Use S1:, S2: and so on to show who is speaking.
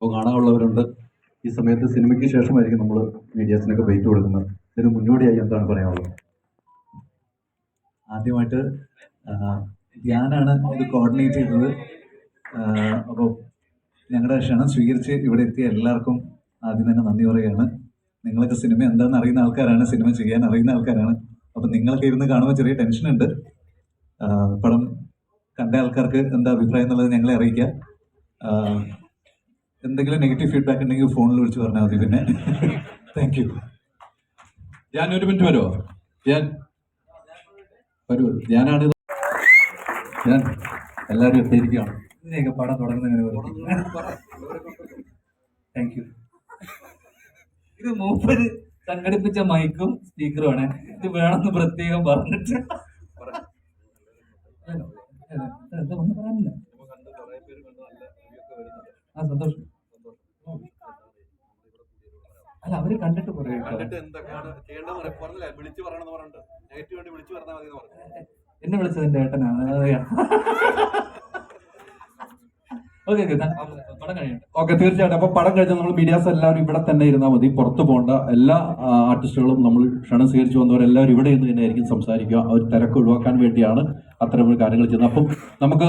S1: അപ്പോൾ കാണാനുള്ളവരുണ്ട്. ഈ സമയത്ത് സിനിമയ്ക്ക് ശേഷമായിരിക്കും നമ്മൾ മീഡിയാസിനൊക്കെ വെയിറ്റ് കൊടുക്കുന്നത്. ഇതിന് മുന്നോടിയായി എന്താണ് പറയാനുള്ളത്?
S2: ആദ്യമായിട്ട് ഞാനാണ് ഇത് കോർഡിനേറ്റ് ചെയ്തത്. അപ്പോൾ ഞങ്ങളുടെ ക്ഷണം സ്വീകരിച്ച് ഇവിടെ എത്തിയ എല്ലാവർക്കും ആദ്യം തന്നെ നന്ദി പറയുകയാണ്. നിങ്ങളൊക്കെ സിനിമ എന്താണെന്ന് അറിയുന്ന ആൾക്കാരാണ്, സിനിമ ചെയ്യാൻ അറിയുന്ന ആൾക്കാരാണ്. അപ്പം നിങ്ങളൊക്കെ ഇരുന്ന് കാണുമ്പോൾ ചെറിയ ടെൻഷനുണ്ട്. പടം കണ്ട ആൾക്കാർക്ക് എന്താ അഭിപ്രായം എന്നുള്ളത് ഞങ്ങളെ അറിയിക്കുക. എന്തെങ്കിലും നെഗറ്റീവ് ഫീഡ്ബാക്ക് ഉണ്ടെങ്കിൽ ഫോണിൽ വിളിച്ച് പറഞ്ഞാൽ മതി. പിന്നെ താങ്ക് യു.
S1: ഞാൻ ഒരു മിനിറ്റ് വരുമോ? ഞാനാണ് ഞാൻ എല്ലാവരും എത്തിയിരിക്കുകയാണ്.
S2: ഇതിനെയൊക്കെ പടം തുടങ്ങുന്നതിന് താങ്ക് യു. ഇത് മൂപ്പര് സംഘടിപ്പിച്ച മൈക്കും സ്പീക്കറുമാണ്. ഇത് വേണമെന്ന് പ്രത്യേകം പറഞ്ഞിട്ട് ഒന്നും പറയാനില്ല. ആ സന്തോഷം. അല്ല അവര് കണ്ടിട്ട് പറയും. എന്നെ വിളിച്ചത് എന്റെ ഏട്ടനാണ്.
S1: ഓക്കെ, തീർച്ചയായിട്ടും. അപ്പൊ പടം കഴിഞ്ഞാൽ നമ്മൾ മീഡിയാസ് എല്ലാവരും ഇവിടെ തന്നെ ഇരുന്നാൽ മതി, പുറത്തു പോകണ്ട. എല്ലാ ആർട്ടിസ്റ്റുകളും നമ്മൾ ക്ഷണം സ്വീകരിച്ചു വന്നവരെല്ലാവരും ഇവിടെ നിന്ന് തന്നെയായിരിക്കും സംസാരിക്കുക. അവർ തിരക്ക് ഒഴിവാക്കാൻ വേണ്ടിയാണ് അത്തരം കാര്യങ്ങൾ ചെയ്യുന്നത്. അപ്പം നമുക്ക്